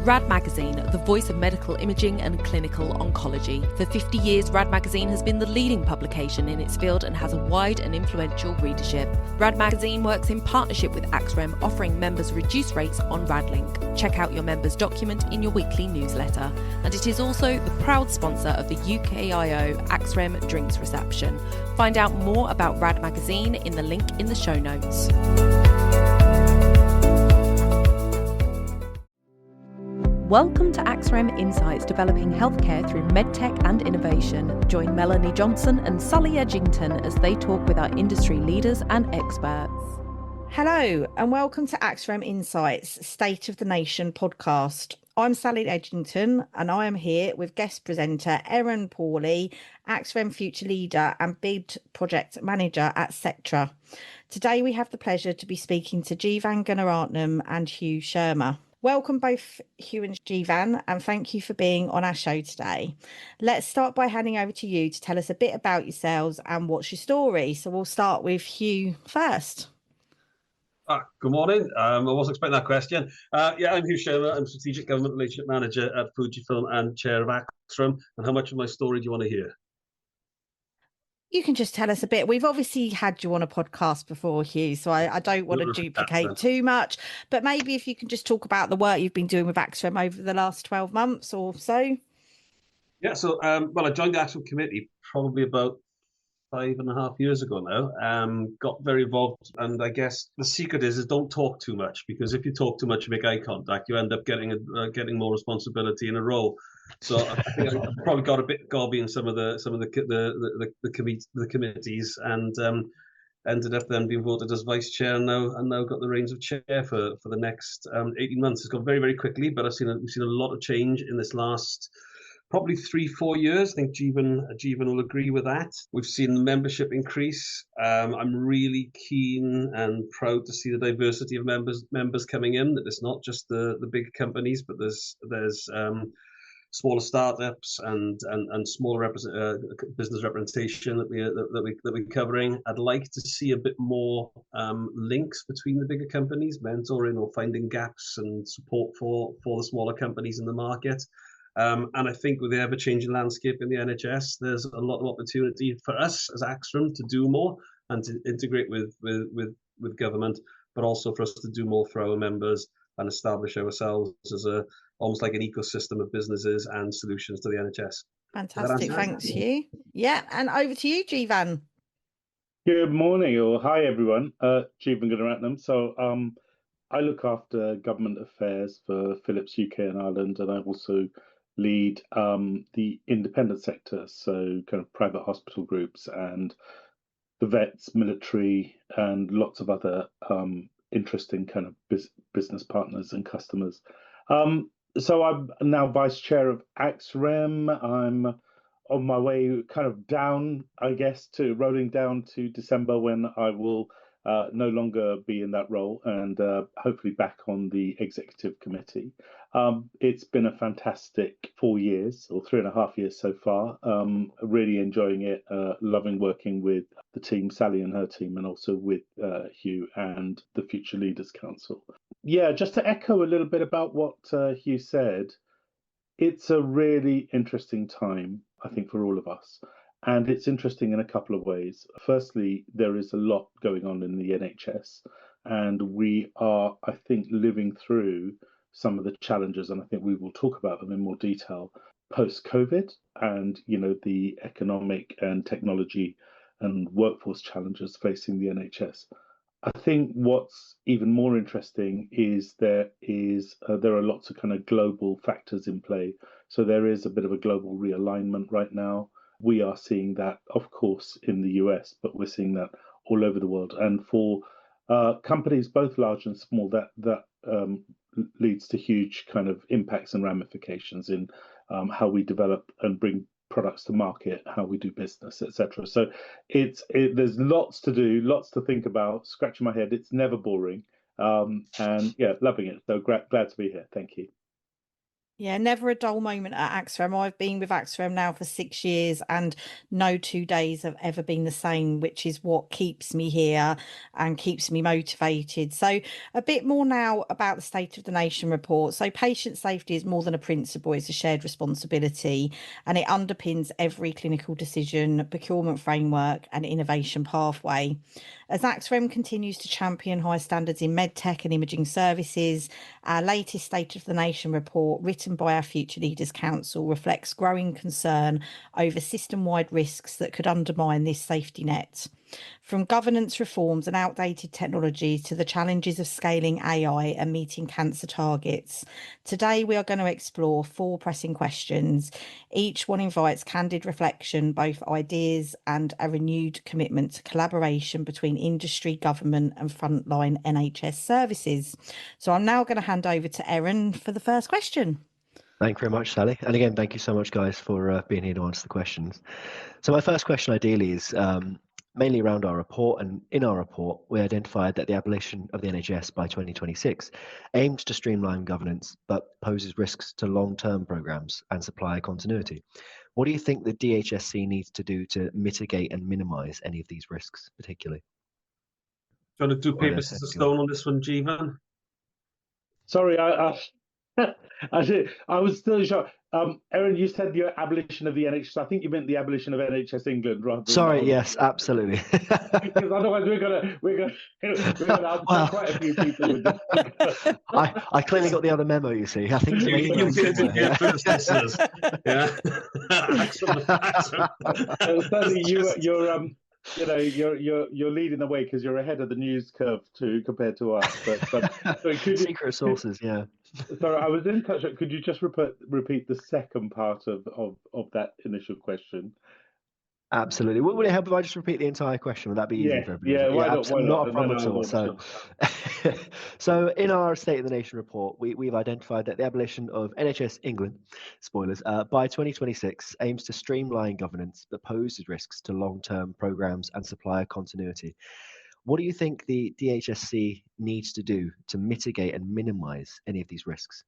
RAD Magazine, the voice of medical imaging and clinical oncology. For 50 years, RAD Magazine has been the leading publication in its field and has a wide and influential readership. RAD Magazine works in partnership with AXREM, offering members reduced rates on RADlink. Check out your members' document in your weekly newsletter. And it is also the proud sponsor of the UKIO AXREM Drinks Reception. Find out more about RAD Magazine in the link in the show notes. Welcome to AXREM Insights, developing healthcare through medtech and innovation. Join Melanie Johnson and Sully Edgington as they talk with our industry leaders and experts. Hello and welcome to AXREM Insights, State of the Nation podcast. I'm Sally Edgington and I am here with guest presenter Erin Pawley, AXREM Future Leader and BID Project Manager at Sectra. Today we have the pleasure to be speaking to Jeevan Gunaratnam and Hugh Sharma. Welcome both Hugh and Jeevan, and thank you for being on our show today. Let's start by handing over to you to tell us a bit about yourselves and what's your story. So we'll start with Hugh first. Good morning. I wasn't expecting that question. I'm Hugh Sharma. I'm Strategic Government Relationship Manager at Fujifilm and Chair of AXREM. And how much of my story do you want to hear? You can just tell us a bit. We've obviously had you on a podcast before, Hugh, so I don't want to duplicate too much. But maybe if you can just talk about the work you've been doing with AXREM over the last 12 months or so. Yeah, so, I joined the AXREM committee probably about 5.5 years ago now. Got very involved, and I guess the secret is don't talk too much, because if you talk too much, you make eye contact, you end up getting more responsibility in a role. So I think I probably got a bit gobby in some of the committees, and ended up then being voted as vice chair, and now got the reins of chair for the next 18 months. It's gone very, very quickly, but we've seen a lot of change in this last probably 3-4 years. I think Jeevan will agree with that. We've seen the membership increase. I'm really keen and proud to see the diversity of members coming in. That it's not just the big companies, but there's smaller startups and smaller business representation that we're covering. I'd like to see a bit more links between the bigger companies, mentoring or finding gaps and support for the smaller companies in the market. And I think with the ever-changing landscape in the NHS, there's a lot of opportunity for us as AXREM to do more and to integrate with government, but also for us to do more for our members and establish ourselves as almost like an ecosystem of businesses and solutions to the NHS. Fantastic, thanks, Hugh. Yeah, and over to you, Jeevan. Good morning, or hi everyone. Jeevan Gunaratnam. So I look after government affairs for Philips UK and Ireland, and I also lead the independent sector, so kind of private hospital groups and the vets, military, and lots of other interesting kind of business partners and customers. So I'm now vice chair of AXREM. I'm on my way kind of down, I guess, rolling down to December, when I will no longer be in that role, and hopefully back on the executive committee. It's been a fantastic 4 years, or 3.5 years so far. Really enjoying it, loving working with the team, Sally and her team, and also with Hugh and the Future Leaders Council. Yeah, just to echo a little bit about what Hugh said, it's a really interesting time, I think, for all of us. And it's interesting in a couple of ways. Firstly, there is a lot going on in the NHS, and we are, I think, living through some of the challenges, and I think we will talk about them in more detail post-COVID, and the economic and technology and workforce challenges facing the NHS. I think what's even more interesting is there are lots of kind of global factors in play. So there is a bit of a global realignment right now. We are seeing that, of course, in the US, but we're seeing that all over the world. And for companies, both large and small, that leads to huge kind of impacts and ramifications in how we develop and bring products to market, how we do business, etc. So there's lots to do, lots to think about. Scratching my head, it's never boring, and yeah, loving it. So glad to be here. Thank you. Yeah, never a dull moment at AXREM. I've been with AXREM now for 6 years, and no 2 days have ever been the same, which is what keeps me here and keeps me motivated. So, a bit more now about the State of the Nation report. So, patient safety is more than a principle, it's a shared responsibility, and it underpins every clinical decision, procurement framework, and innovation pathway. As AXREM continues to champion high standards in medtech and imaging services, our latest State of the Nation report, written by our Future Leaders Council, reflects growing concern over system-wide risks that could undermine this safety net. From governance reforms and outdated technology to the challenges of scaling AI and meeting cancer targets, today we are going to explore 4 pressing questions. Each one invites candid reflection, both ideas and a renewed commitment to collaboration between industry, government and frontline NHS services. So I'm now going to hand over to Erin for the first question. Thank you very much, Sally. And again, thank you so much, guys, for being here to answer the questions. So my first question ideally is mainly around our report. And in our report, we identified that the abolition of the NHS by 2026 aims to streamline governance, but poses risks to long-term programmes and supply continuity. What do you think the DHSC needs to do to mitigate and minimise any of these risks, particularly? Do you want to do paper, scissors, stone on this one, Jeevan? Sorry, I was still shocked. Erin, you said the abolition of the NHS. I think you meant the abolition of NHS England rather than. Sorry, yes, absolutely. Because otherwise we're gonna upset quite a few people with this. I clearly got the other memo. You see, I think you heard it here first, listeners. Yeah. Certainly, you're leading the way because you're ahead of the news curve compared to us. But so secret sources, yeah. Sorry, I was in touch. Could you just repeat the second part of that initial question? Absolutely. Would it help if I just repeat the entire question? Would that be easy for everybody? Yeah, why not? Not a problem at all. So in our State of the Nation report, we've identified that the abolition of NHS England, spoilers, by 2026 aims to streamline governance but poses risks to long-term programmes and supplier continuity. What do you think the DHSC needs to do to mitigate and minimise any of these risks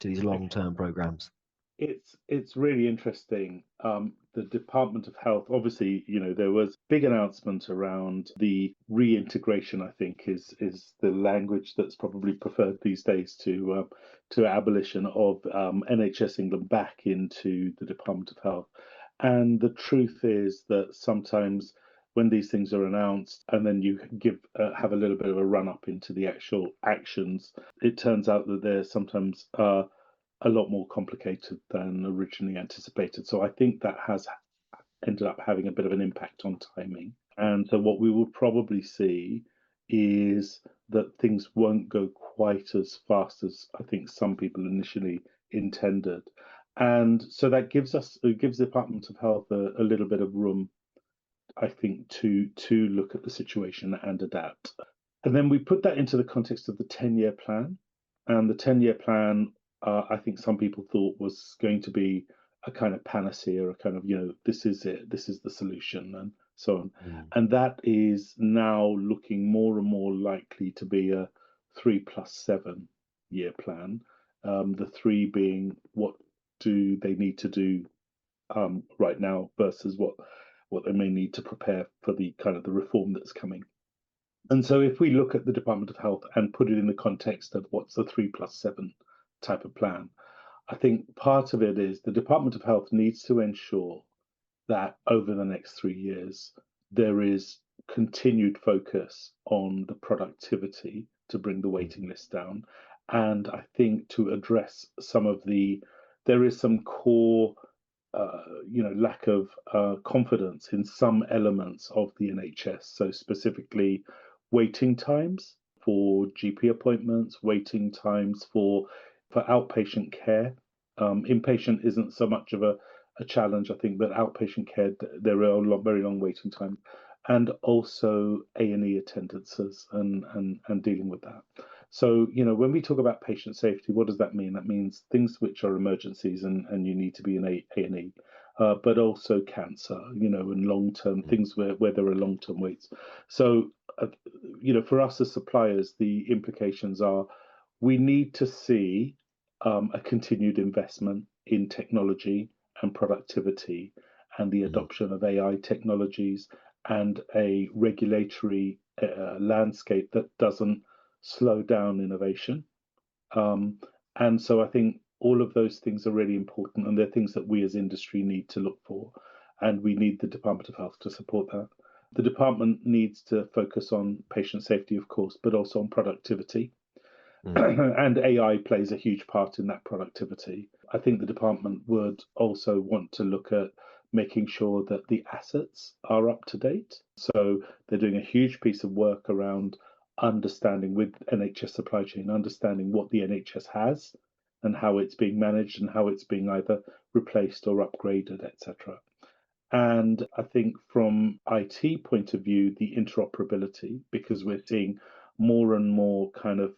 to these long-term programmes? It's really interesting. The Department of Health, obviously, there was big announcement around the reintegration. I think is the language that's probably preferred these days to abolition of NHS England back into the Department of Health. And the truth is that sometimes when these things are announced and then you have a little bit of a run up into the actual actions, it turns out that they're sometimes a lot more complicated than originally anticipated. So I think that has ended up having a bit of an impact on timing. And so what we will probably see is that things won't go quite as fast as I think some people initially intended. And so that gives the Department of Health a little bit of room, I think, to look at the situation and adapt. And then we put that into the context of the 10-year plan. And the 10-year plan, I think some people thought was going to be a kind of panacea, a kind of, this is it, this is the solution, and so on. And that is now looking more and more likely to be a 3+7 year plan. The 3 being what do they need to do right now versus what they may need to prepare for the kind of the reform that's coming. And so if we look at the Department of Health and put it in the context of what's the 3+7 type of plan, I think part of it is the Department of Health needs to ensure that over the next 3 years, there is continued focus on the productivity to bring the waiting list down. And I think to address there is some core lack of confidence in some elements of the NHS. So specifically, waiting times for GP appointments, waiting times for outpatient care. Inpatient isn't so much of a challenge, I think, but outpatient care, there are very long waiting times, and also A&E attendances and dealing with that. So, when we talk about patient safety, what does that mean? That means things which are emergencies and you need to be in A&E, but also cancer, and long-term things where there are long-term waits. So, for us as suppliers, the implications are we need to see a continued investment in technology and productivity and the adoption of AI technologies and a regulatory landscape that doesn't slow down innovation. And so I think all of those things are really important, and they're things that we as industry need to look for, and we need the Department of Health to support that. The department needs to focus on patient safety, of course, but also on productivity. And AI plays a huge part in that productivity. I think the department would also want to look at making sure that the assets are up to date. So they're doing a huge piece of work around understanding with NHS supply chain, understanding what the NHS has and how it's being managed and how it's being either replaced or upgraded, etc. And I think from IT point of view, the interoperability, because we're seeing more and more kind of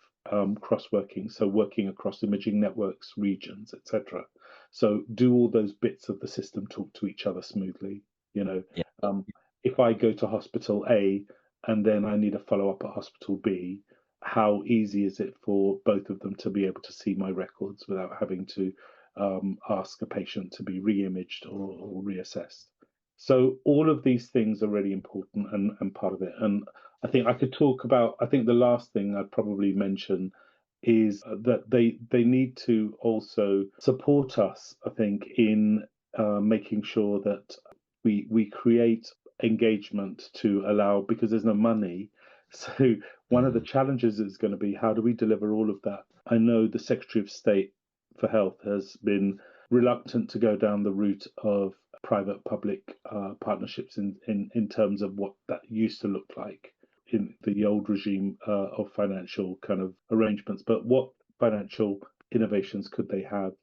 cross-working, so working across imaging networks, regions, etc. So do all those bits of the system talk to each other smoothly? If I go to hospital A and then I need a follow-up at hospital B, how easy is it for both of them to be able to see my records without having to ask a patient to be re-imaged or reassessed? So all of these things are really important and part of it. And I think I could talk about, I think the last thing I'd probably mention is that they need to also support us, I think, in making sure that we create engagement to allow, because there's no money. So one of the challenges is going to be, how do we deliver all of that? I know the Secretary of State for Health has been reluctant to go down the route of private-public partnerships in terms of what that used to look like in the old regime of financial kind of arrangements. But what financial innovations could they have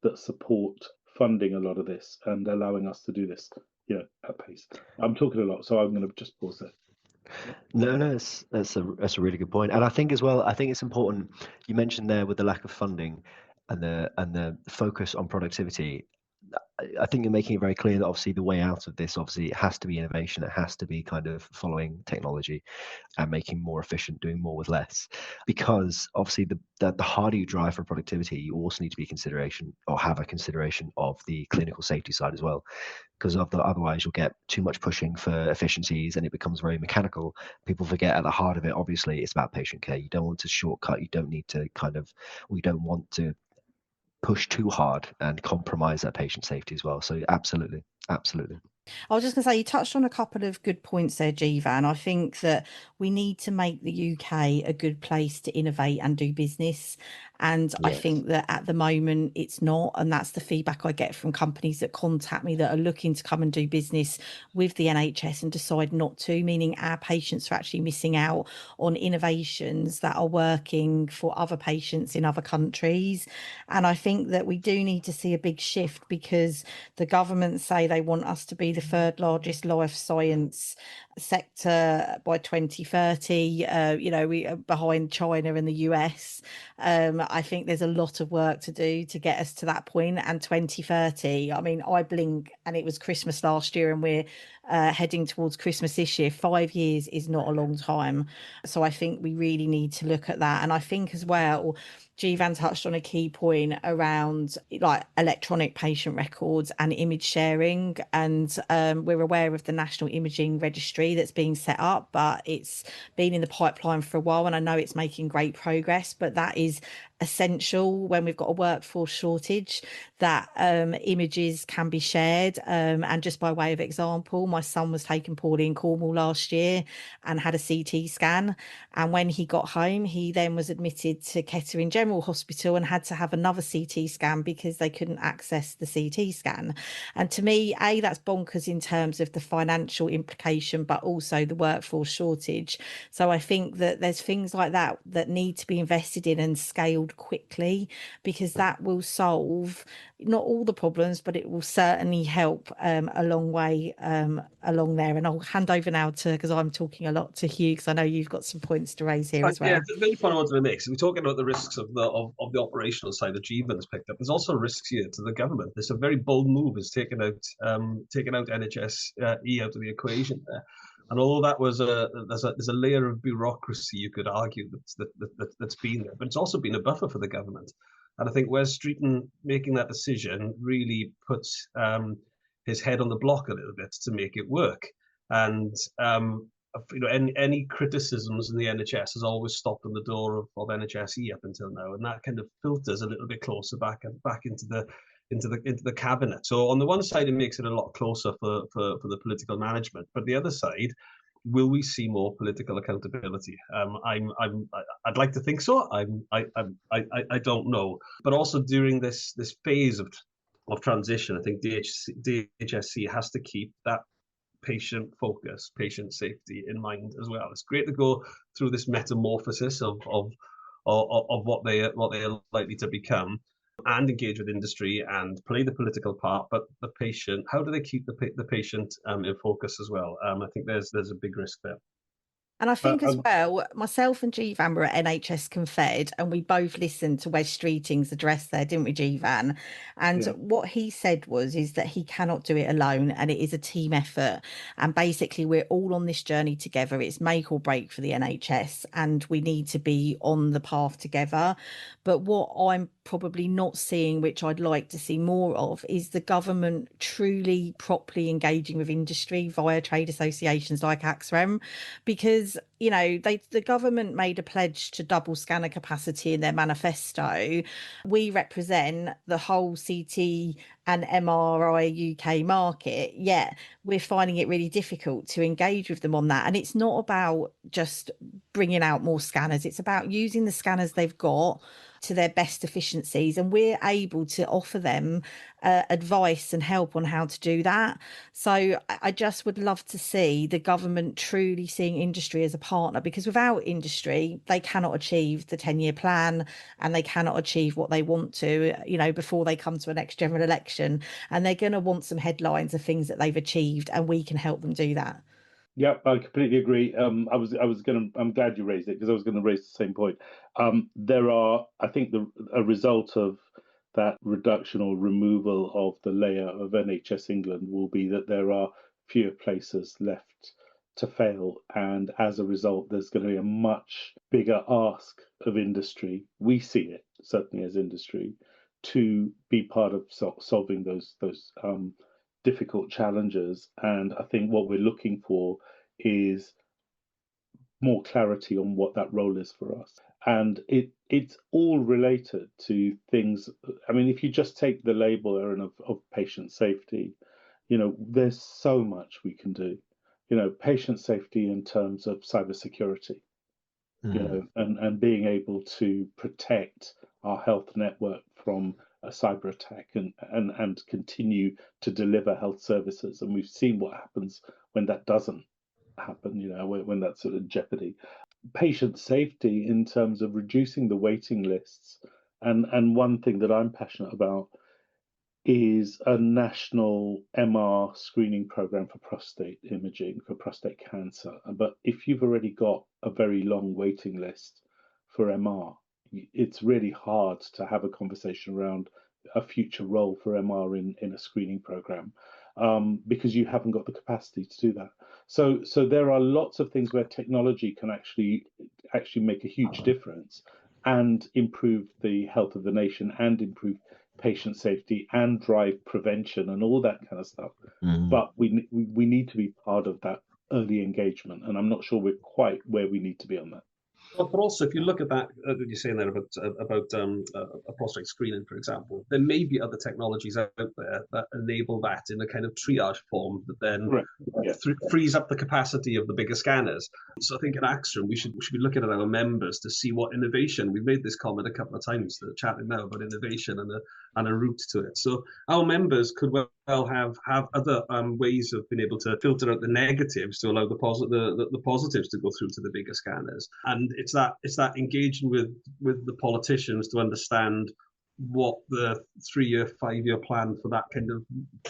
that support funding a lot of this and allowing us to do this, at pace? I'm talking a lot, so I'm going to just pause there. No, that's a really good point, and I think as well, I think it's important. You mentioned there with the lack of funding and the focus on productivity. I think you're making it very clear that obviously the way out of this, obviously, it has to be innovation. It has to be kind of following technology and making more efficient, doing more with less. Because obviously, the harder you drive for productivity, you also need to be have a consideration of the clinical safety side as well. Because otherwise, you'll get too much pushing for efficiencies, and it becomes very mechanical. People forget at the heart of it. Obviously, it's about patient care. You don't want to shortcut. You don't need to we don't want to push too hard and compromise that patient safety as well. So absolutely. I was just going to say, you touched on a couple of good points there, Jivan. I think that we need to make the UK a good place to innovate and do business. And I think that at the moment it's not. And that's the feedback I get from companies that contact me that are looking to come and do business with the NHS and decide not to, meaning our patients are actually missing out on innovations that are working for other patients in other countries. And I think that we do need to see a big shift, because the government say they want us to be the third largest life science sector by 2030. We are behind China and the US. I think there's a lot of work to do to get us to that point. And 2030, I mean, I blink and it was Christmas last year and we're heading towards Christmas this year. 5 years is not a long time. So I think we really need to look at that. And I think as well, Jivan touched on a key point around like electronic patient records and image sharing. And we're aware of the National Imaging Registry that's being set up, but it's been in the pipeline for a while. And I know it's making great progress, but that is essential when we've got a workforce shortage, that images can be shared. And just by way of example, my son was taken poorly in Cornwall last year and had a CT scan. And when he got home, he then was admitted to Kettering General Hospital and had to have another CT scan because they couldn't access the CT scan. And to me, that's bonkers in terms of the financial implication, but also the workforce shortage. So I think that there's things like that that need to be invested in and scaled quickly, because that will solve not all the problems, but it will certainly help a long way along there. And I'll hand over now because I'm talking a lot, to Hugh, because I know you've got some points to raise here as well. Yeah, the main point I wanted to make, so we're talking about the risks of the operational side that Jivan's picked up. There's also risks here to the government. There's a very bold move is taking out NHS-E out of the equation there. And all that was there's a layer of bureaucracy, you could argue, that's been there, but it's also been a buffer for the government. And I think Wes Streeton making that decision really puts his head on the block a little bit to make it work. And any criticisms in the NHS has always stopped on the door of NHSE up until now, and that kind of filters a little bit closer back into the cabinet. So on the one side, it makes it a lot closer for the political management, but the other side, will we see more political accountability? I'd like to think so. I don't know. But also during this phase of transition, I think DHSC has to keep that patient focus, patient safety in mind as well. It's great to go through this metamorphosis of what they are likely to become, and engage with industry and play the political part, but the patient, how do they keep the patient in focus as well? I think there's a big risk there. And I think as well, myself and Jivan were at NHS Confed, and we both listened to Wes Streeting's address there, didn't we, Jivan? And what he said is that he cannot do it alone, and it is a team effort. And basically, we're all on this journey together. It's make or break for the NHS, and we need to be on the path together. But what I'm probably not seeing, which I'd like to see more of, is the government truly properly engaging with industry via trade associations like AXREM, because the government made a pledge to double scanner capacity in their manifesto. We represent the whole CT and MRI UK market, yet we're finding it really difficult to engage with them on that. And it's not about just bringing out more scanners, it's about using the scanners they've got to their best efficiencies, and we're able to offer them advice and help on how to do that. So I just would love to see the government truly seeing industry as a partner, because without industry they cannot achieve the 10-year plan, and they cannot achieve what they want to, before they come to a next general election. And they're going to want some headlines of things that they've achieved, and we can help them do that. Yeah, I completely agree. I'm glad you raised it, because I was going to raise the same point. There are, I think, a result of that reduction or removal of the layer of NHS England will be that there are fewer places left to fail, and as a result, there's going to be a much bigger ask of industry. We see it certainly as industry to be part of solving those difficult challenges. And I think what we're looking for is more clarity on what that role is for us. And it's all related to things. I mean, if you just take the label, Aaron, of patient safety, there's so much we can do. Patient safety in terms of cybersecurity, and being able to protect our health network from a cyber attack, and continue to deliver health services. And we've seen what happens when that doesn't happen, when that's sort of jeopardy. Patient safety in terms of reducing the waiting lists. And one thing that I'm passionate about is a national MR screening program for prostate imaging, for prostate cancer. But if you've already got a very long waiting list for MR, it's really hard to have a conversation around a future role for MR in a screening program, because you haven't got the capacity to do that. So there are lots of things where technology can actually make a huge difference and improve the health of the nation, and improve patient safety, and drive prevention and all that kind of stuff. But we need to be part of that early engagement, and I'm not sure we're quite where we need to be on that. But also, if you look at that, you're saying there about a prostate screening, for example, there may be other technologies out there that enable that in a kind of triage form that then frees up the capacity of the bigger scanners. So I think at AXREM, we should be looking at our members to see what innovation. We've made this comment a couple of times, chatting now about innovation and a route to it. So our members could well have other ways of being able to filter out the negatives to allow the positives to go through to the bigger scanners. And it's that engaging with the politicians to understand what the 3-year, 5-year plan for that kind of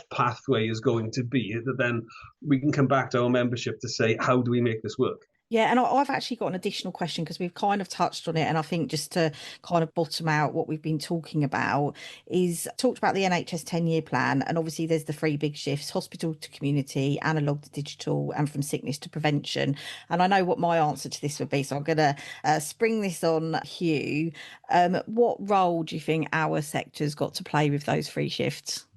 pathway is going to be, that then we can come back to our membership to say, how do we make this work? Yeah, and I've actually got an additional question because we've kind of touched on it. And I think just to kind of bottom out what we've been talking about is talked about the NHS 10-year plan. And obviously, there's the three big shifts: hospital to community, analog to digital, and from sickness to prevention. And I know what my answer to this would be. So I'm going to spring this on Hugh. What role do you think our sector's got to play with those three shifts?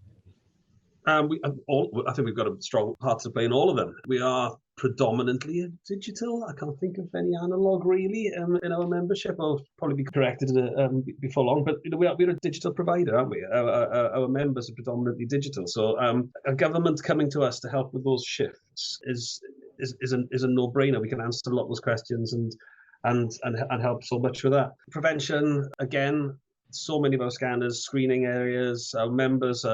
I think we've got a strong part to play in all of them. We are predominantly digital. I can't think of any analog really in our membership. I'll probably be corrected before long, but we're a digital provider, aren't we? Our members are predominantly digital. So a government coming to us to help with those shifts is a no-brainer. We can answer a lot of those questions and help so much with that. Prevention, again, so many of our scanners, screening areas, our members,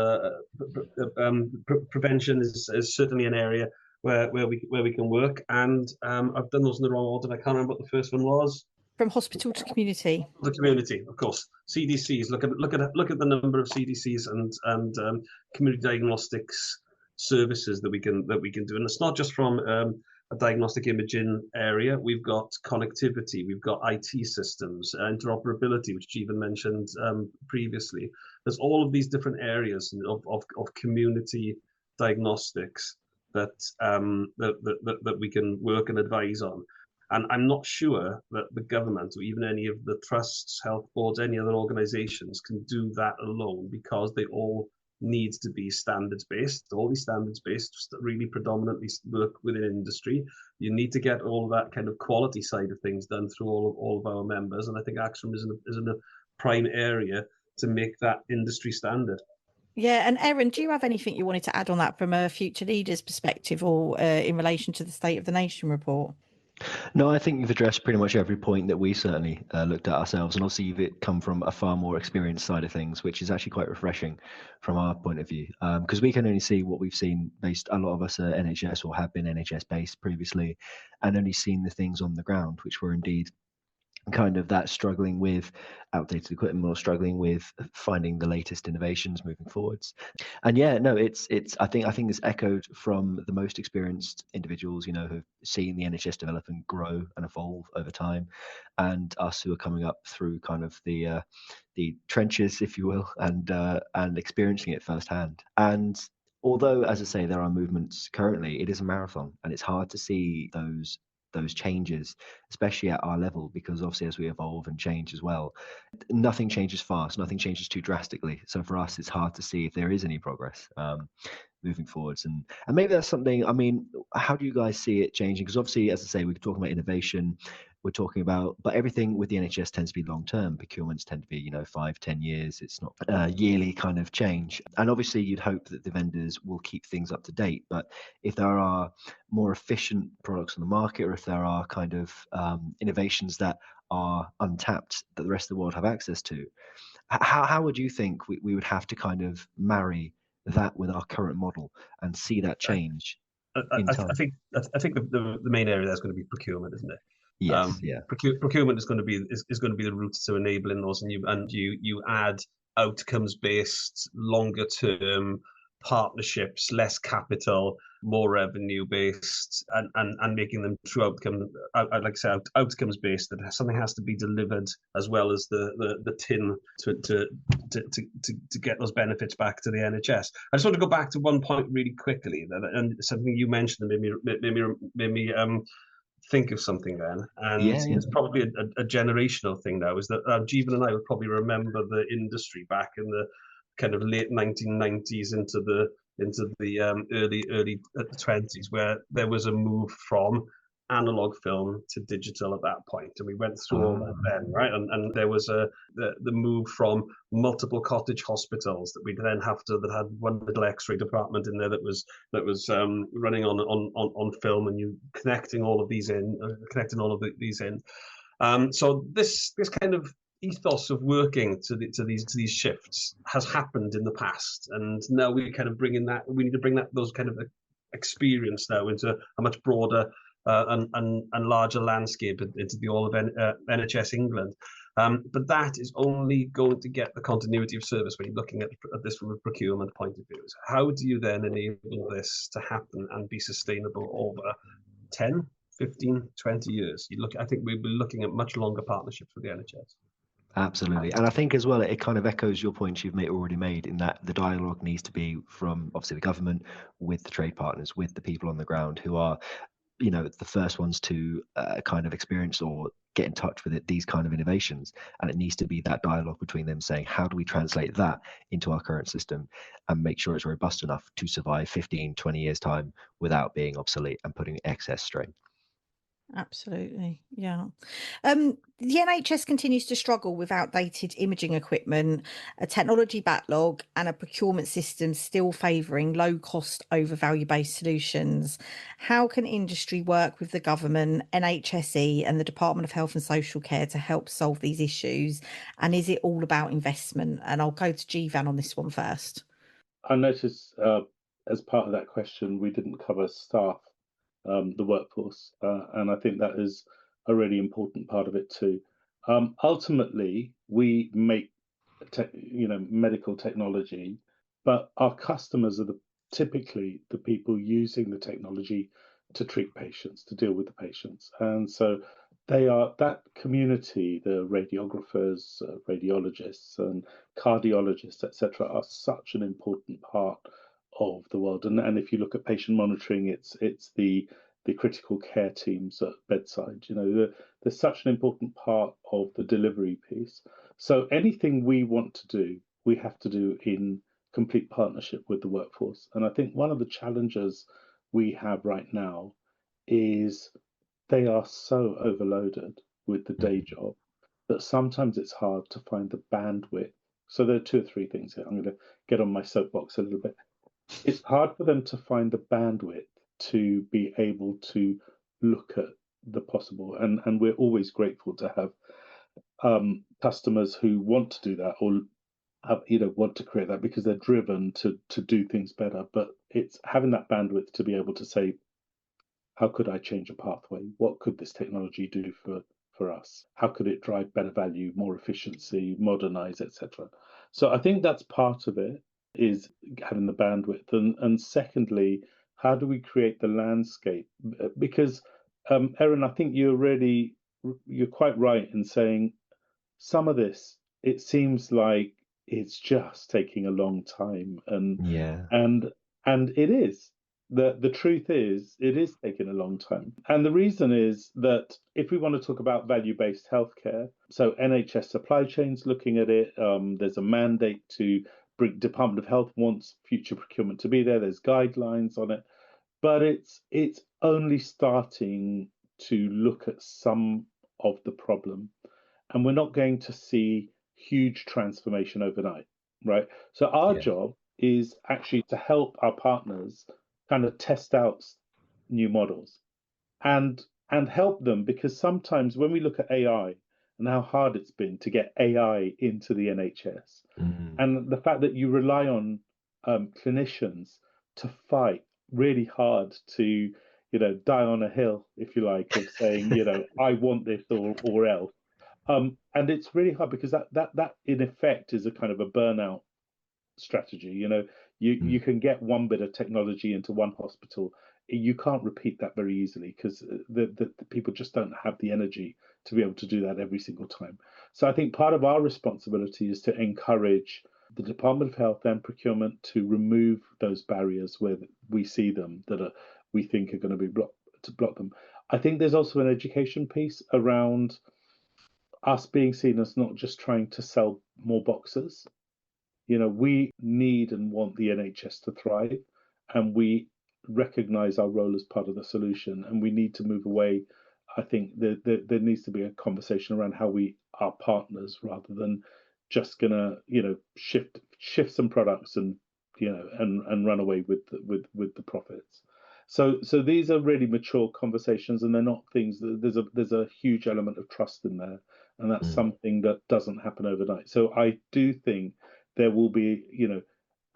prevention is certainly an area where we can work. And I've done those in the wrong order. I can't remember what the first one was. From hospital to community. The community, of course. CDCs. Look at the number of CDCs and community diagnostics services that we can do, and it's not just from a diagnostic imaging area. We've got connectivity, we've got IT systems, interoperability, which Jeevan mentioned previously. There's all of these different areas of community diagnostics that we can work and advise on. And I'm not sure that the government or even any of the trusts, health boards, any other organizations can do that alone, because they all need to be standards-based. All these standards-based really predominantly work within industry. You need to get all of that kind of quality side of things done through all of our members. And I think AXREM is in a prime area to make that industry standard. Yeah, and Erin, do you have anything you wanted to add on that from a future leaders perspective, or in relation to the State of the Nation report? No, I think you've addressed pretty much every point that we certainly looked at ourselves, and obviously you've come from a far more experienced side of things, which is actually quite refreshing from our point of view, because we can only see what we've seen based. A lot of us are NHS or have been NHS based previously, and only seen the things on the ground, which were indeed kind of that struggling with outdated equipment or struggling with finding the latest innovations moving forwards. And yeah, no, it's I think it's echoed from the most experienced individuals, who've seen the NHS develop and grow and evolve over time, and us who are coming up through kind of the trenches, if you will, and experiencing it firsthand. And although, as I say, there are movements currently, it is a marathon, and it's hard to see those changes, especially at our level, because obviously as we evolve and change as well, nothing changes fast, nothing changes too drastically. So for us, it's hard to see if there is any progress moving forwards. And maybe that's something, I mean, how do you guys see it changing? Because obviously, as I say, we're talking about innovation, we're talking about, but everything with the NHS tends to be long-term. Procurements tend to be, 5-10 years. It's not yearly kind of change. And obviously you'd hope that the vendors will keep things up to date. But if there are more efficient products on the market, or if there are kind of innovations that are untapped that the rest of the world have access to, how would you think we would have to kind of marry that with our current model and see that change in time? I think the main area there's going to be procurement, isn't it? Yes, yeah. Procurement is going to be the route to enabling those, and you add outcomes based, longer term partnerships, less capital, more revenue based, and making them true outcomes based. That something has to be delivered as well as the tin to get those benefits back to the NHS. I just want to go back to one point really quickly, and something you mentioned that made me think of something then, and it's probably a generational thing now, is that Jeevan and I would probably remember the industry back in the kind of late 1990s into the early 20s, where there was a move from analog film to digital at that point, and we went through all that then, right? And there was the move from multiple cottage hospitals that we then that had one little X-ray department in there that was running on film, and you connecting all of these in. So this kind of ethos of working to these shifts has happened in the past, and now we kind of bring in that. We need to bring those kind of experience now into a much broader and larger landscape, into the all of NHS England. But that is only going to get the continuity of service when you're looking at this from a procurement point of view. So how do you then enable this to happen and be sustainable over 10, 15, 20 years. I think we'll be looking at much longer partnerships with the NHS. Absolutely. And I think as well, it kind of echoes your points you've already made, in that the dialogue needs to be from obviously the government, with the trade partners, with the people on the ground who are, the first ones to kind of experience or get in touch with these kind of innovations. And it needs to be that dialogue between them saying, how do we translate that into our current system and make sure it's robust enough to survive 15, 20 years time without being obsolete and putting excess strain. Absolutely. Yeah. The NHS continues to struggle with outdated imaging equipment, a technology backlog, and a procurement system still favouring low cost over value based solutions. How can industry work with the government, NHSE, and the Department of Health and Social Care to help solve these issues? And is it all about investment? And I'll go to Jivan on this one first. I noticed as part of that question, we didn't cover staff, the workforce, and I think that is a really important part of it too. Ultimately, we make medical technology, but our customers are typically the people using the technology to treat patients, to deal with the patients, and so they are that community. The radiographers, radiologists, and cardiologists, etc., are such an important part of the world. And if you look at patient monitoring, it's the critical care teams at bedside. They're such an important part of the delivery piece. So anything we want to do, we have to do in complete partnership with the workforce. And I think one of the challenges we have right now is they are so overloaded with the day job that sometimes it's hard to find the bandwidth. So there are two or three things here. I'm going to get on my soapbox a little bit. It's hard for them to find the bandwidth to be able to look at the possible. And we're always grateful to have customers who want to do that, or want to create that because they're driven to do things better. But it's having that bandwidth to be able to say, how could I change a pathway? What could this technology do for us? How could it drive better value, more efficiency, modernize, etc.? So I think that's part of it, is having the bandwidth. And secondly, how do we create the landscape? Because Erin, I think you're quite right in saying some of this, it seems like it's just taking a long time, and it is. The truth is, it is taking a long time. And the reason is that if we want to talk about value-based healthcare, so NHS supply chains looking at it, there's a mandate to bring, Department of Health wants future procurement to be there. There's guidelines on it, but it's only starting to look at some of the problem. And we're not going to see huge transformation overnight, right? So our job is actually to help our partners kind of test out new models and help them, because sometimes when we look at AI and how hard it's been to get AI into the NHS, and the fact that you rely on clinicians to fight really hard to die on a hill, if you like, of saying I want this or else. And it's really hard because that in effect is a kind of a burnout strategy. You can get one bit of technology into one hospital. You can't repeat that very easily because the people just don't have the energy to be able to do that every single time. So I think part of our responsibility is to encourage the Department of Health and procurement to remove those barriers where we see them that we think are going to be block them. I think there's also an education piece around us being seen as not just trying to sell more boxes. We need and want the NHS to thrive, and we recognize our role as part of the solution, and we need to move away. I think there needs to be a conversation around how we are partners rather than just gonna shift some products and and run away with the profits. So these are really mature conversations, and they're not things that there's a huge element of trust in there, and that's something that doesn't happen overnight. So I do think there will be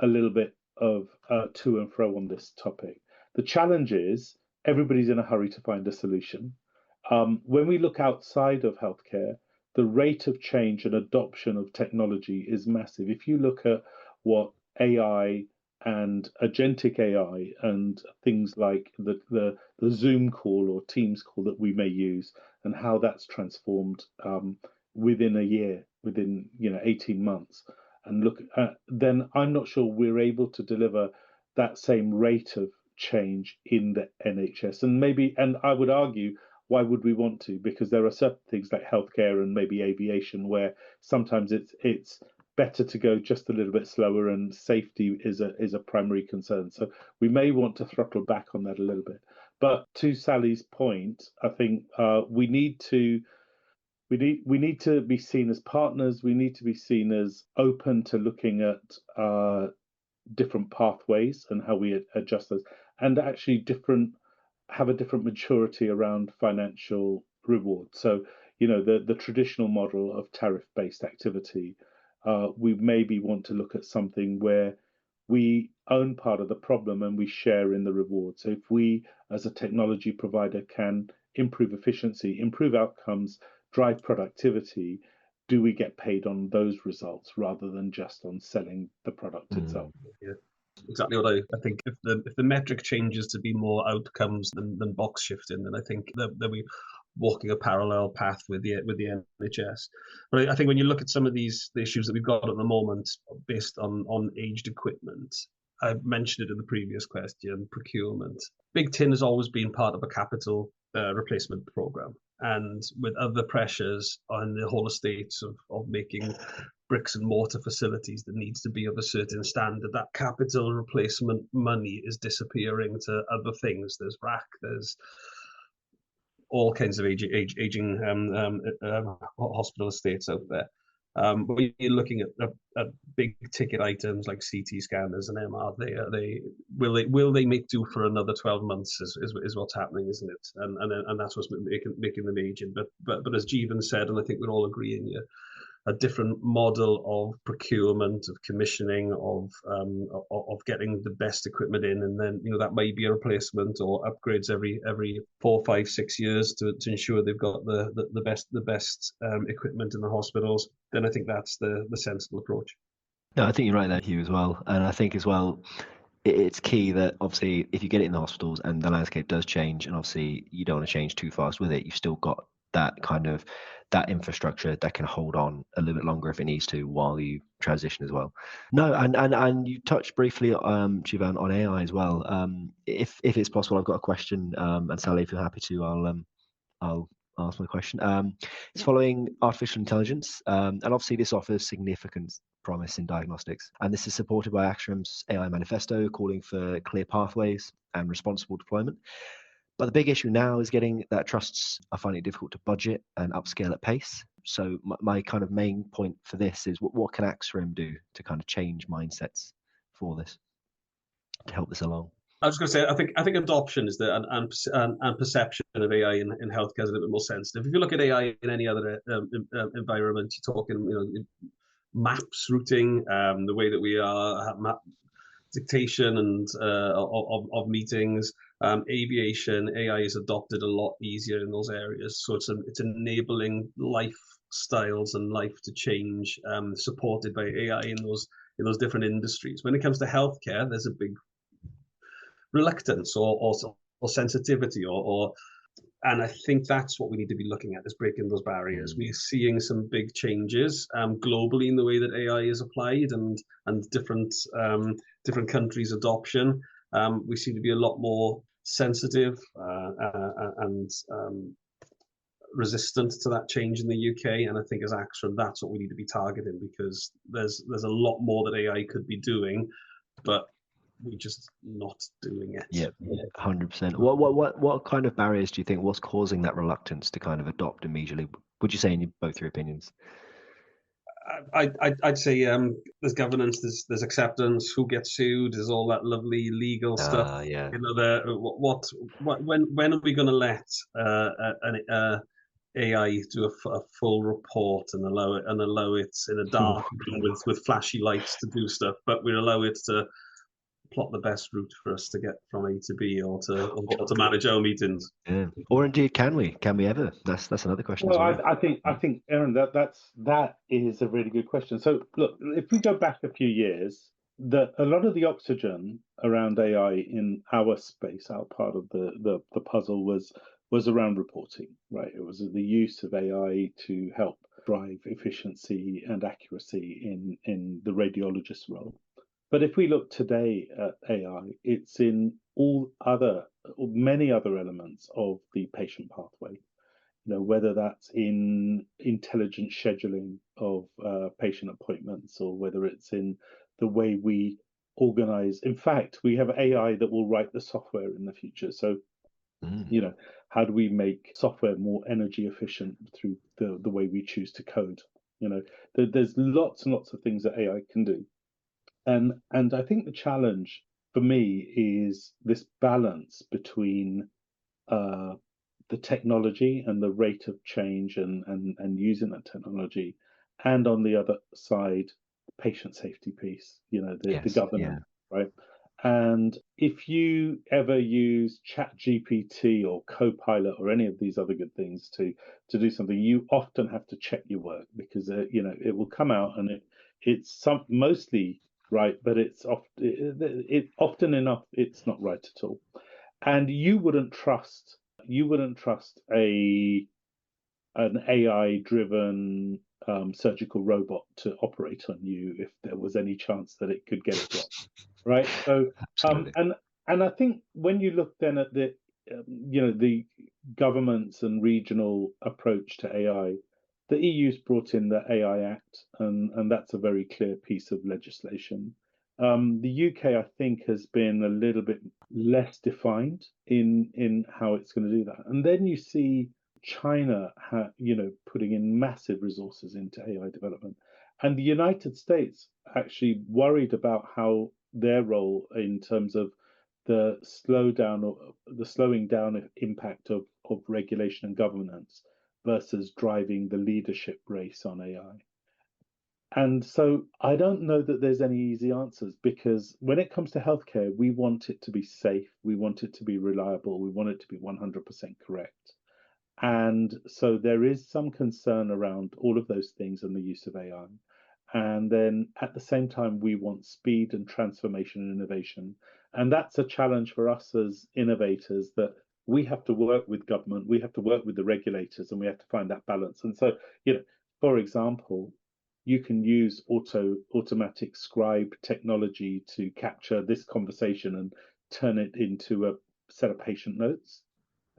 a little bit of to and fro on this topic. The challenge is everybody's in a hurry to find a solution. When we look outside of healthcare, the rate of change and adoption of technology is massive. If you look at what AI and agentic AI and things like the Zoom call or Teams call that we may use, and how that's transformed within a year, within 18 months, and look at, then I'm not sure we're able to deliver that same rate of change in the NHS. And I would argue, why would we want to? Because there are certain things like healthcare and maybe aviation where sometimes it's better to go just a little bit slower, and safety is a primary concern. So we may want to throttle back on that a little bit. But to Sally's point, I think we need to be seen as partners. We need to be seen as open to looking at different pathways and how we adjust those, and actually have a different maturity around financial reward. So the traditional model of tariff-based activity, we maybe want to look at something where we own part of the problem and we share in the reward. So if we, as a technology provider, can improve efficiency, improve outcomes, drive productivity, do we get paid on those results rather than just on selling the product itself? Yeah, exactly what I think. If the metric changes to be more outcomes than box shifting, then I think that we walking a parallel path with the NHS. But I think when you look at some of the issues that we've got at the moment based on aged equipment, I mentioned it in the previous question, procurement. Big Tin has always been part of a capital replacement program, and with other pressures on the whole estates of making bricks and mortar facilities that needs to be of a certain standard, that capital replacement money is disappearing to other things. There's RAC, there's all kinds of aging hospital estates out there. When you're looking at big ticket items like CT scanners and MR, will they make do for another 12 months is what's happening, isn't it? And that's what's making them aging. But as Jeevan said, and I think we're all agreeing here, a different model of procurement, of commissioning, of getting the best equipment in, and then that might be a replacement or upgrades every 4, 5, 6 years to ensure they've got the best equipment in the hospitals. Then I think that's the sensible approach. No, I think you're right there, Hugh, as well. And I think as well, it's key that obviously if you get it in the hospitals and the landscape does change, and obviously you don't want to change too fast with it, you've still got that infrastructure that can hold on a little bit longer if it needs to while you transition as well. No, and you touched briefly, Jeevan, on AI as well. If it's possible, I've got a question, and Sally, if you're happy to, I'll ask my question. It's following artificial intelligence, and obviously this offers significant promise in diagnostics, and this is supported by AXREM's AI manifesto calling for clear pathways and responsible deployment. But the big issue now is getting that trusts are finding it difficult to budget and upscale at pace. So my kind of main point for this is what can AXREM do to kind of change mindsets for this, to help this along? I was going to say, I think adoption is and perception of AI in healthcare is a little bit more sensitive. If you look at AI in any other environment, you're talking, maps, routing, the way that we are map dictation and of meetings, aviation. AI is adopted a lot easier in those areas. So it's enabling lifestyles and life to change, supported by AI in those different industries. When it comes to healthcare, there's a big reluctance or sensitivity and I think that's what we need to be looking at, is breaking those barriers. We're seeing some big changes globally in the way that AI is applied and different countries' adoption. We seem to be a lot more sensitive and resistant to that change in the UK. And I think as AXREM, that's what we need to be targeting, because there's a lot more that AI could be doing, but we're just not doing it. Yeah, 100%. What kind of barriers do you think, what's causing that reluctance to kind of adopt immediately? Would you say in both your opinions? I'd say there's governance, there's acceptance, who gets sued, there's all that lovely legal stuff. Yeah. When are we going to let an AI do a full report and allow it in a dark room with flashy lights to do stuff, but we allow it to plot the best route for us to get from A to B, or to manage our meetings. Yeah. Or indeed, can we ever? That's another question. Well, as well. I think, Aaron, that is a really good question. So look, if we go back a few years, a lot of the oxygen around AI in our space, our part of the puzzle was around reporting, right? It was the use of AI to help drive efficiency and accuracy in the radiologist role. But if we look today at AI, it's in many other elements of the patient pathway. Whether that's in intelligent scheduling of patient appointments, or whether it's in the way we organize. In fact, we have AI that will write the software in the future. So, how do we make software more energy efficient through the way we choose to code? There's lots and lots of things that AI can do. And I think the challenge for me is this balance between the technology and the rate of change and using that technology, and on the other side, patient safety piece, the governance, right? And if you ever use ChatGPT or Copilot or any of these other good things to do something, you often have to check your work, because it will come out and it's mostly right, but often enough it's not right at all. And you wouldn't trust an AI-driven surgical robot to operate on you if there was any chance that it could get it wrong, right? So, and I think when you look then at the governments and regional approach to AI, the EU's brought in the AI Act, and that's a very clear piece of legislation. The UK, I think, has been a little bit less defined in how it's going to do that. And then you see China, putting in massive resources into AI development, and the United States actually worried about how their role in terms of the slowing down impact of regulation and governance versus driving the leadership race on AI. And so I don't know that there's any easy answers, because when it comes to healthcare, we want it to be safe, we want it to be reliable, we want it to be 100% correct. And so there is some concern around all of those things and the use of AI. And then at the same time, we want speed and transformation and innovation. And that's a challenge for us as innovators, that we have to work with government, we have to work with the regulators, and we have to find that balance. And so, for example, you can use automatic scribe technology to capture this conversation and turn it into a set of patient notes.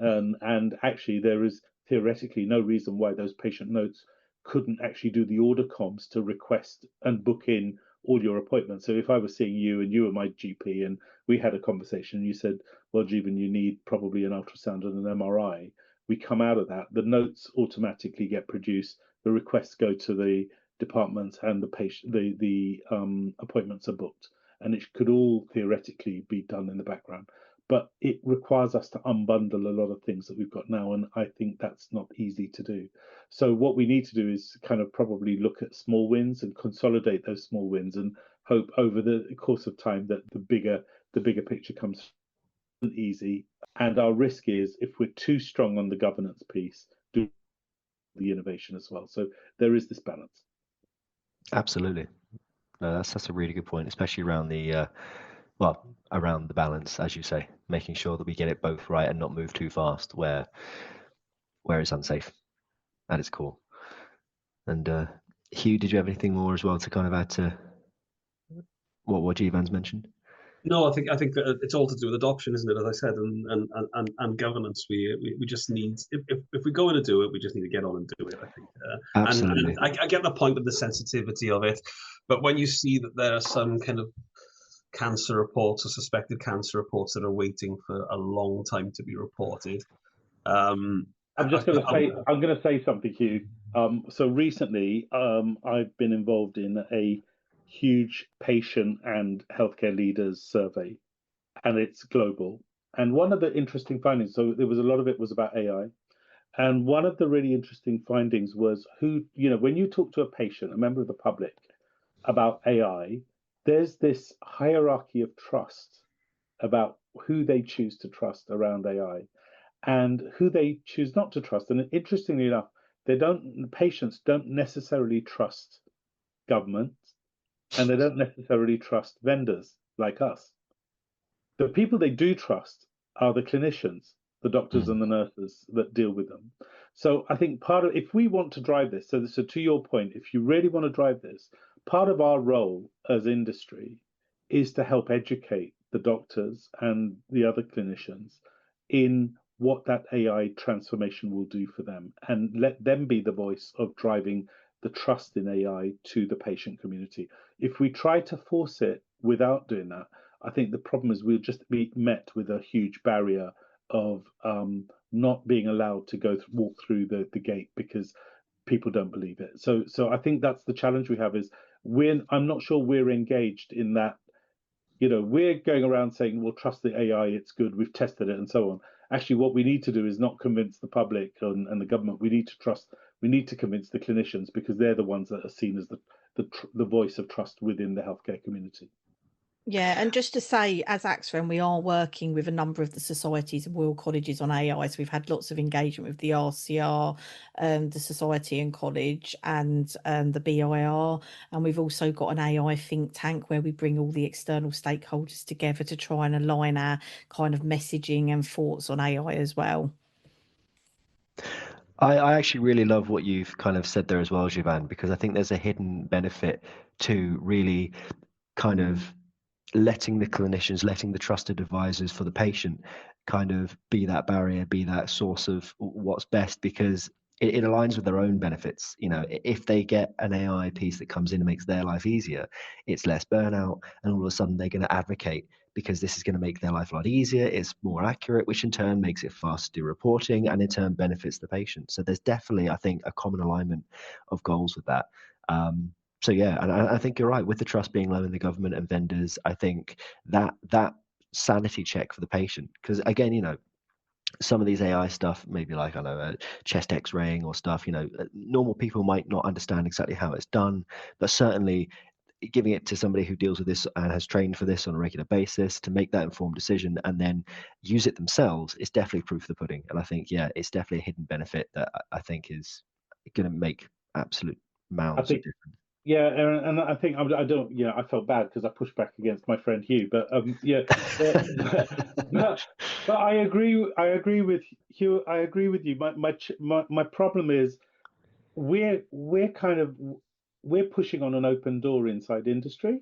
And actually, there is theoretically no reason why those patient notes couldn't actually do the order comms to request and book in all your appointments. So if I was seeing you and you were my GP and we had a conversation, and you said, well, Jeevan, you need probably an ultrasound and an MRI. We come out of that, the notes automatically get produced, the requests go to the departments, and the appointments are booked. And it could all theoretically be done in the background. But it requires us to unbundle a lot of things that we've got now, and I think that's not easy to do. So what we need to do is kind of probably look at small wins and consolidate those small wins, and hope over the course of time that the bigger picture comes easy. And our risk is, if we're too strong on the governance piece, do the innovation as well. So there is this balance. Absolutely. No, that's a really good point, especially around around the balance, as you say, making sure that we get it both right and not move too fast where it's unsafe at its core. And Hugh, did you have anything more as well to kind of add to what Jeevan's mentioned? No, I think it's all to do with adoption, isn't it? As I said, and governance. We just need, if we're going to do it, we just need to get on and do it. I think. Absolutely. And I get the point of the sensitivity of it, but when you see that there are some kind of cancer reports or suspected cancer reports that are waiting for a long time to be reported. I'm going to say something, Hugh. So recently, I've been involved in a huge patient and healthcare leaders survey, and it's global. And one of the interesting findings, so there was a lot of it was about AI, and one of the really interesting findings was when you talk to a patient, a member of the public, about AI, there's this hierarchy of trust about who they choose to trust around AI and who they choose not to trust. And interestingly enough, patients don't necessarily trust government, and they don't necessarily trust vendors like us. The people they do trust are the clinicians, the doctors Mm. and the nurses that deal with them. So I think if we want to drive this, so to your point, if you really want to drive this, part of our role as industry is to help educate the doctors and the other clinicians in what that AI transformation will do for them, and let them be the voice of driving the trust in AI to the patient community. If we try to force it without doing that, I think the problem is we'll just be met with a huge barrier of not being allowed to walk through the gate because people don't believe it. So I think that's the challenge we have is I'm not sure we're engaged in that. We're going around saying, well, trust the AI, it's good, we've tested it, and so on. Actually, what we need to do is not convince the public and the government. We need to convince the clinicians, because they're the ones that are seen as the voice of trust within the healthcare community. Yeah, and just to say, as AXREM, we are working with a number of the societies and Royal Colleges on AI. So we've had lots of engagement with the RCR, the Society and College, and the BIR. And we've also got an AI think tank where we bring all the external stakeholders together to try and align our kind of messaging and thoughts on AI as well. I actually really love what you've kind of said there as well, Jivan, because I think there's a hidden benefit to really kind of letting the clinicians, letting the trusted advisors for the patient kind of be that barrier, be that source of what's best, because it aligns with their own benefits. If they get an AI piece that comes in and makes their life easier, it's less burnout, and all of a sudden they're going to advocate because this is going to make their life a lot easier. It's more accurate, which in turn makes it faster to do reporting, and in turn benefits the patient. So there's definitely, I think, a common alignment of goals with that. So yeah, and I think you're right with the trust being low in the government and vendors. I think that sanity check for the patient, because again, some of these AI stuff, maybe like, I know, chest X-raying or stuff, normal people might not understand exactly how it's done, but certainly giving it to somebody who deals with this and has trained for this on a regular basis to make that informed decision and then use it themselves is definitely proof of the pudding. And I think, yeah, it's definitely a hidden benefit that I think is going to make absolute I mounds of think, difference. yeah, and I think I don't. Yeah, I felt bad because I pushed back against my friend Hugh, but yeah, but I agree. I agree with Hugh. I agree with you. My problem is we're kind of we're pushing on an open door inside industry.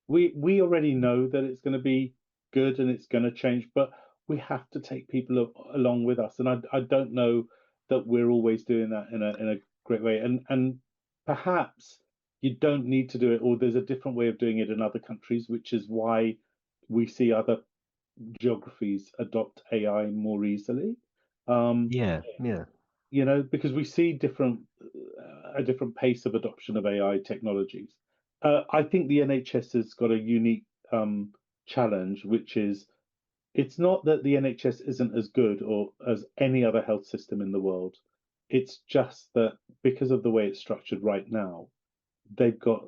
We already know that it's going to be good and it's going to change, but we have to take people along with us, and I don't know that we're always doing that in a great way, and perhaps you don't need to do it, or there's a different way of doing it in other countries, which is why we see other geographies adopt AI more easily. Yeah, yeah. Because we see a different pace of adoption of AI technologies. I think the NHS has got a unique challenge, which is it's not that the NHS isn't as good or as any other health system in the world. It's just that because of the way it's structured right now, they've got.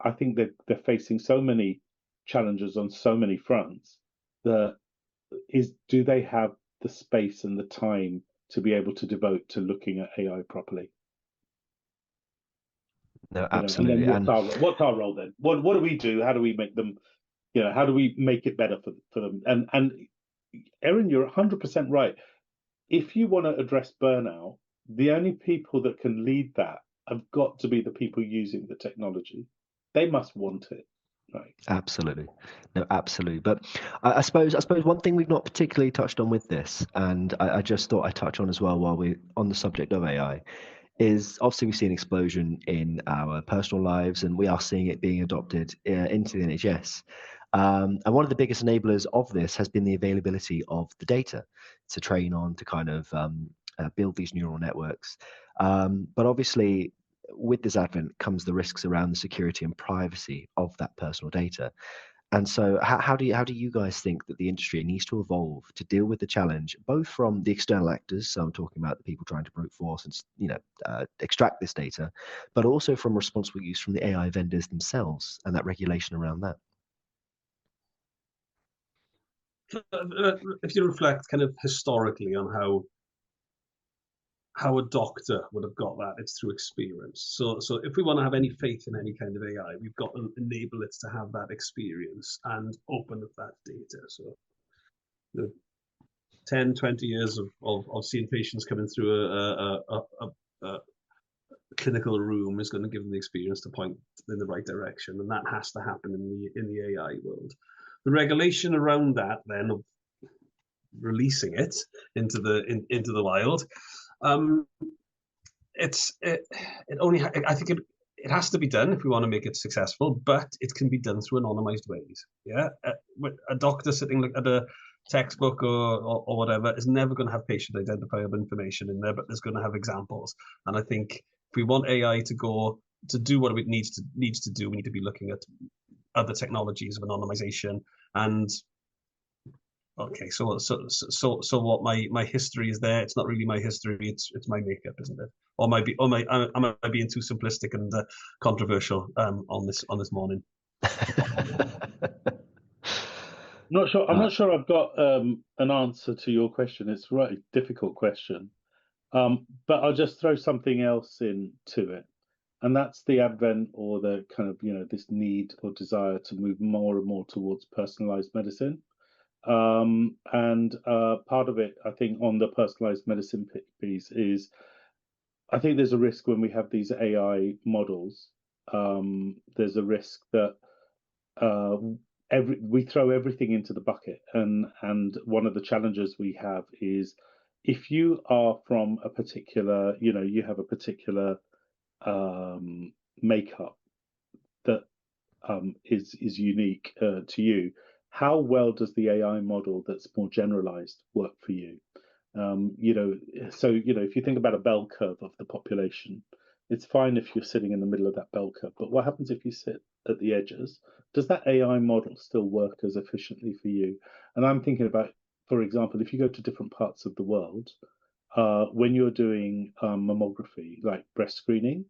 I think they're facing so many challenges on so many fronts that do they have the space and the time to be able to devote to looking at AI properly? No, And then absolutely. what's our role then? What do we do? How do we make them? How do we make it better for them? And Erin, you're 100% right. If you want to address burnout, the only people that can lead that have got to be the people using the technology. They must want it, right? Absolutely. No, absolutely. But I suppose one thing we've not particularly touched on with this, and I just thought I'd touch on as well while we're on the subject of AI, is obviously we see an explosion in our personal lives, and we are seeing it being adopted into the NHS. And one of the biggest enablers of this has been the availability of the data to train on, to kind of build these neural networks. But obviously, with this advent comes the risks around the security and privacy of that personal data. And so, how do you guys think that the industry needs to evolve to deal with the challenge, both from the external actors, so I'm talking about the people trying to brute force and extract this data, but also from responsible use from the AI vendors themselves and that regulation around that? If you reflect kind of historically on how how a doctor would have got that. It's through experience. So if we want to have any faith in any kind of AI, we've got to enable it to have that experience and open up that data. So the 10, 20 years of seeing patients coming through a clinical room is going to give them the experience to point in the right direction, and that has to happen in the AI world. The regulation around that, then, of releasing it into the wild, I think it has to be done if we want to make it successful, but it can be done through anonymized ways. Yeah, a doctor sitting at a textbook or whatever is never going to have patient identifiable information in there, but there's going to have examples. And I think if we want AI to do what it needs to do, we need to be looking at other technologies of anonymization. And okay, so what my history is there. It's not really my history. It's my makeup, isn't it? Or am I being too simplistic and controversial on this morning? Not sure. I'm not sure I've got an answer to your question. It's a really difficult question, but I'll just throw something else into it, and that's the advent or the kind of this need or desire to move more and more towards personalized medicine. And part of it, I think, on the personalized medicine piece is, I think there's a risk when we have these AI models. There's a risk that we throw everything into the bucket, and one of the challenges we have is if you are from a particular, you have a particular makeup that is unique to you. How well does the AI model that's more generalized work for you? So if you think about a bell curve of the population, it's fine if you're sitting in the middle of that bell curve, but what happens if you sit at the edges? Does that AI model still work as efficiently for you? And I'm thinking about, for example, if you go to different parts of the world, when you're doing mammography, like breast screening,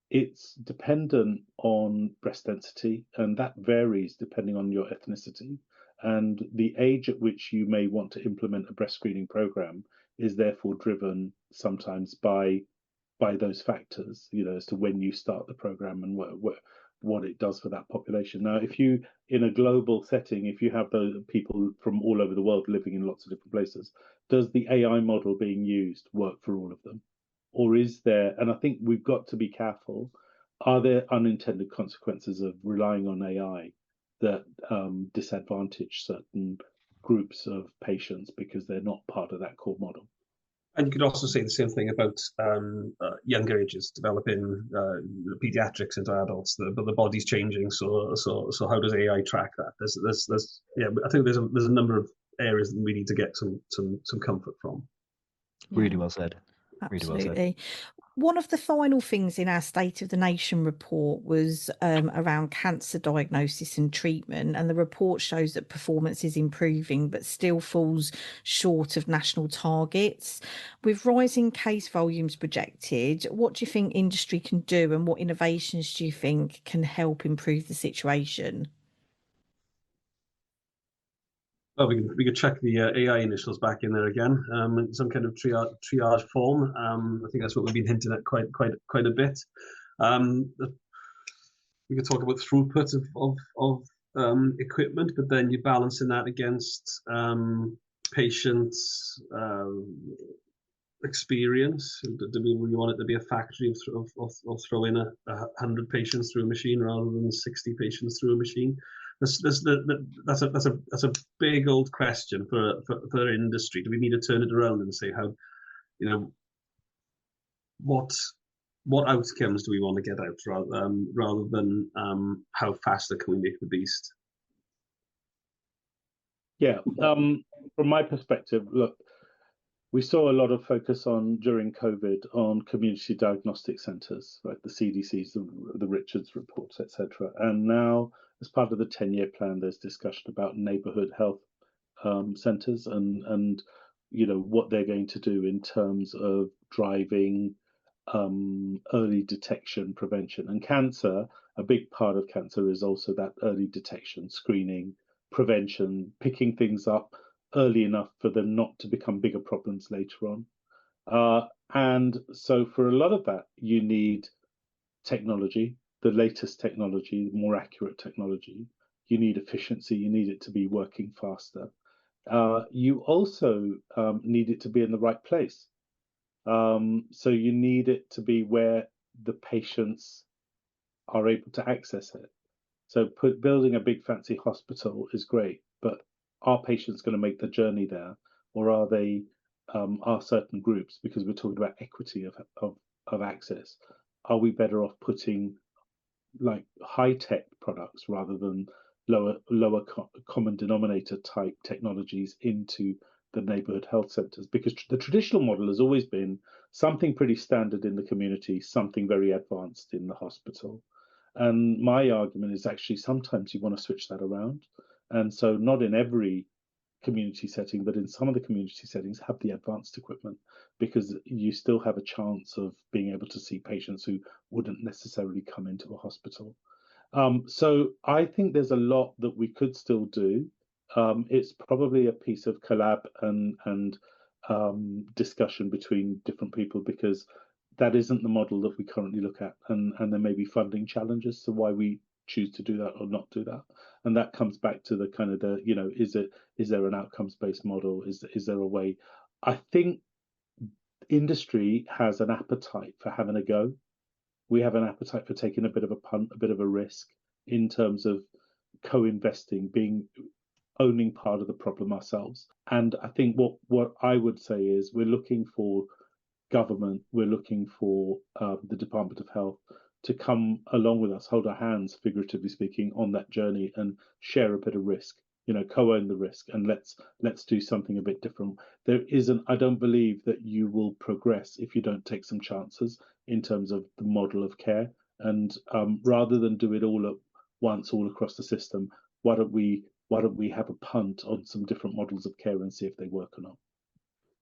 it's dependent on breast density, and that varies depending on your ethnicity. And the age at which you may want to implement a breast screening program is therefore driven sometimes by those factors, as to when you start the program and what it does for that population. Now, if you, in a global setting, if you have those people from all over the world living in lots of different places, does the AI model being used work for all of them? Or is there, and I think we've got to be careful, are there unintended consequences of relying on AI that disadvantage certain groups of patients because they're not part of that core model? And you could also say the same thing about younger ages, developing pediatrics into adults. The body's changing, so how does AI track that? I think there's a number of areas that we need to get some comfort from. Really well said. Absolutely. Really well said. One of the final things in our State of the Nation report was around cancer diagnosis and treatment, and the report shows that performance is improving but still falls short of national targets. With rising case volumes projected, what do you think industry can do, and what innovations do you think can help improve the situation? Well, we could check the AI initials back in there again, in some kind of triage form. I think that's what we've been hinting at quite a bit. We could talk about throughput of equipment, but then you're balancing that against patients' experience. Do we really want it to be a factory of throwing 100 patients through a machine rather than 60 patients through a machine? That's a big old question for industry. Do we need to turn it around and say how, what outcomes do we want to get out rather than how faster can we make the beast? Yeah, from my perspective, look, we saw a lot of focus during COVID on community diagnostic centres, like the CDCs, the Richards reports, etc. And now, as part of the 10-year plan, there's discussion about neighbourhood health centres and what they're going to do in terms of driving early detection, prevention, and cancer. A big part of cancer is also that early detection, screening, prevention, picking things up early enough for them not to become bigger problems later on. And so for a lot of that, you need technology, the latest technology, the more accurate technology. You need efficiency. You need it to be working faster. You also need it to be in the right place. So you need it to be where the patients are able to access it. So building a big fancy hospital is great, but are patients going to make the journey there, or are they are certain groups, because we're talking about equity of access, are we better off putting like high tech products rather than lower common denominator type technologies into the neighborhood health centers? Because the traditional model has always been something pretty standard in the community, something very advanced in the hospital. And my argument is actually sometimes you want to switch that around. And so not in every community setting, but in some of the community settings, have the advanced equipment, because you still have a chance of being able to see patients who wouldn't necessarily come into a hospital. So I think there's a lot that we could still do. It's probably a piece of collab and discussion between different people, because that isn't the model that we currently look at, and there may be funding challenges to why we choose to do that or not do that. And that comes back to the kind of the, is there an outcomes based model? Is there a way? I think industry has an appetite for having a go. We have an appetite for taking a bit of a punt, a bit of a risk in terms of co-investing, owning part of the problem ourselves. And I think what I would say is we're looking for government, we're looking for the Department of Health to come along with us, hold our hands, figuratively speaking, on that journey and share a bit of risk. Co-own the risk, and let's do something a bit different. I don't believe that you will progress if you don't take some chances in terms of the model of care. And rather than do it all at once, all across the system, why don't we have a punt on some different models of care and see if they work or not?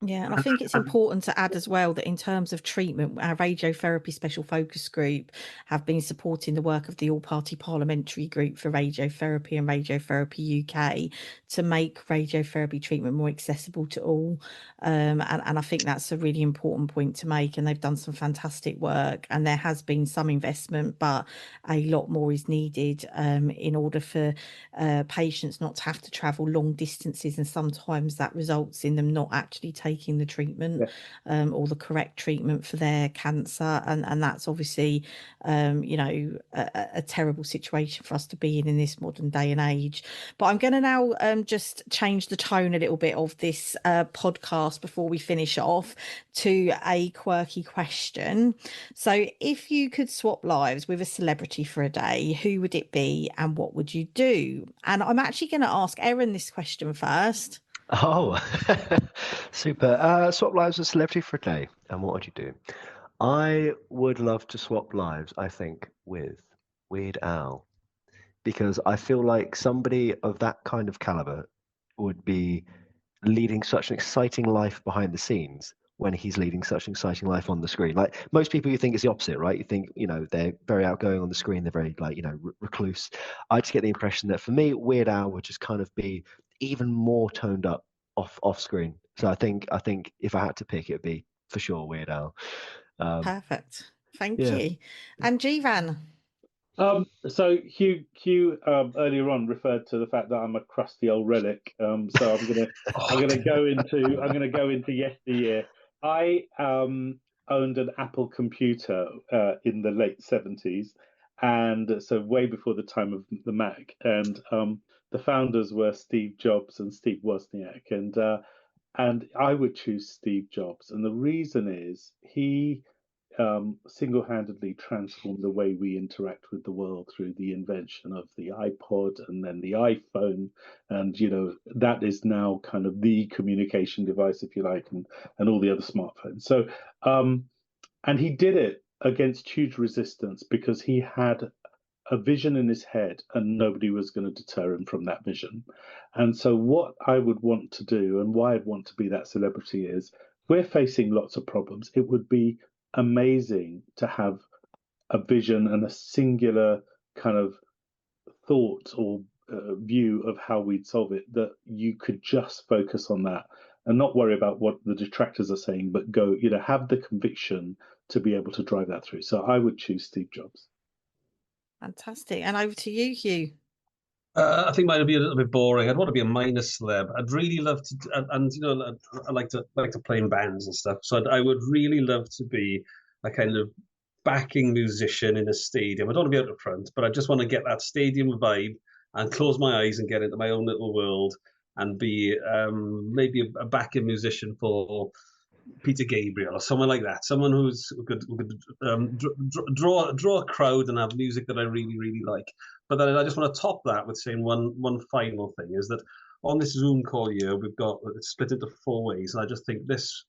Yeah, and I think it's important to add as well that in terms of treatment, our radiotherapy special focus group have been supporting the work of the all-party parliamentary group for radiotherapy and Radiotherapy UK to make radiotherapy treatment more accessible to all. And I think that's a really important point to make. And they've done some fantastic work, and there has been some investment, but a lot more is needed in order for patients not to have to travel long distances. And sometimes that results in them not actually taking the treatment or the correct treatment for their cancer, and that's obviously a terrible situation for us to be in this modern day and age. But I'm going to now just change the tone a little bit of this podcast before we finish off to a quirky question. So if you could swap lives with a celebrity for a day, who would it be and what would you do? And I'm actually going to ask Erin this question first. Oh, super. Swap lives with a celebrity for a day. And what would you do? I would love to swap lives, I think, with Weird Al, because I feel like somebody of that kind of caliber would be leading such an exciting life behind the scenes when he's leading such an exciting life on the screen. Like most people, you think it's the opposite, right? You think, they're very outgoing on the screen. They're very recluse. I just get the impression that for me, Weird Al would just kind of be even more toned up off screen. So I think if I had to pick, it would be for sure Weird Al. Perfect. Thank you. And Jivan? So Hugh earlier on referred to the fact that I'm a crusty old relic. So I'm gonna go into yesteryear. I owned an Apple computer in the late 70s, and so way before the time of the Mac. And the founders were Steve Jobs and Steve Wozniak, and I would choose Steve Jobs, and the reason is he single-handedly transformed the way we interact with the world through the invention of the iPod and then the iPhone, and that is now kind of the communication device, if you like, and all the other smartphones. So and he did it against huge resistance because he had a vision in his head and nobody was going to deter him from that vision. And so what I would want to do and why I'd want to be that celebrity is, we're facing lots of problems. It would be amazing to have a vision and a singular kind of thought or view of how we'd solve it, that you could just focus on that and not worry about what the detractors are saying, but go, have the conviction to be able to drive that through. So I would choose Steve Jobs. Fantastic. And over to you, Hugh. I think mine would be a little bit boring. I'd want to be a minor celeb. I'd really love to, and I like to play in bands and stuff. So I would really love to be a kind of backing musician in a stadium. I don't want to be out the front, but I just want to get that stadium vibe and close my eyes and get into my own little world and be maybe a backing musician for Peter Gabriel or someone like that. Someone who could draw a crowd and have music that I really, really like. But then I just want to top that with saying one final thing is that on this Zoom call here, we've got it's split into 4 ways. And I just think this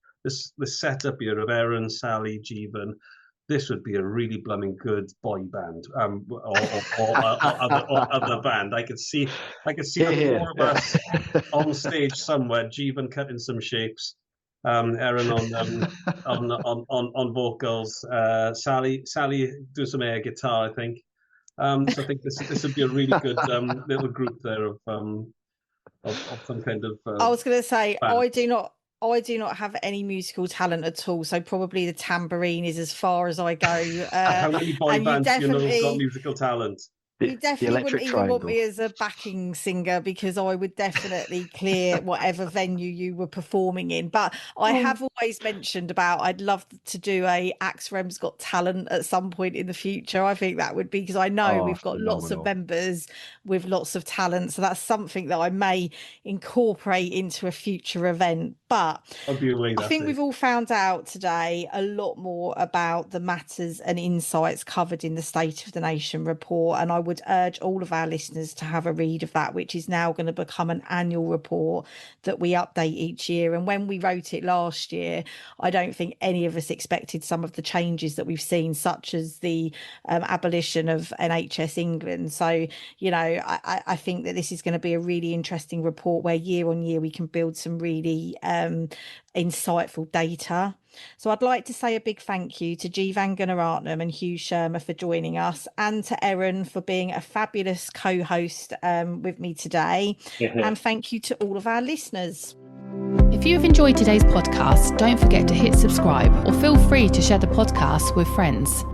setup here of Erin, Sally, Jeevan, this would be a really blooming good boy band or other band. I could see the 4 of us on stage somewhere. Jeevan cutting some shapes, Erin on vocals, Sally do some air guitar, I think. So I think this would be a really good little group there of some kind of. I was going to say band. I do not have any musical talent at all, so probably the tambourine is as far as I go. How many boy bands do you know have got musical talent? You definitely wouldn't even want me as a backing singer, because I would definitely clear whatever venue you were performing in. But I have always mentioned about I'd love to do a AXREM's Got Talent at some point in the future. I think that would be, because I know we've got lots of members with lots of talent. So that's something that I may incorporate into a future event. But I think we've all found out today a lot more about the matters and insights covered in the State of the Nation report. And I would urge all of our listeners to have a read of that, which is now going to become an annual report that we update each year. And when we wrote it last year, I don't think any of us expected some of the changes that we've seen, such as the abolition of NHS England. So, I think that this is going to be a really interesting report where year on year we can build some really insightful data. So I'd like to say a big thank you to Jeevan Gunaratnam and Hugh Shermer for joining us, and to Erin for being a fabulous co-host with me today. And thank you to all of our listeners. If you have enjoyed today's podcast, don't forget to hit subscribe, or feel free to share the podcast with friends.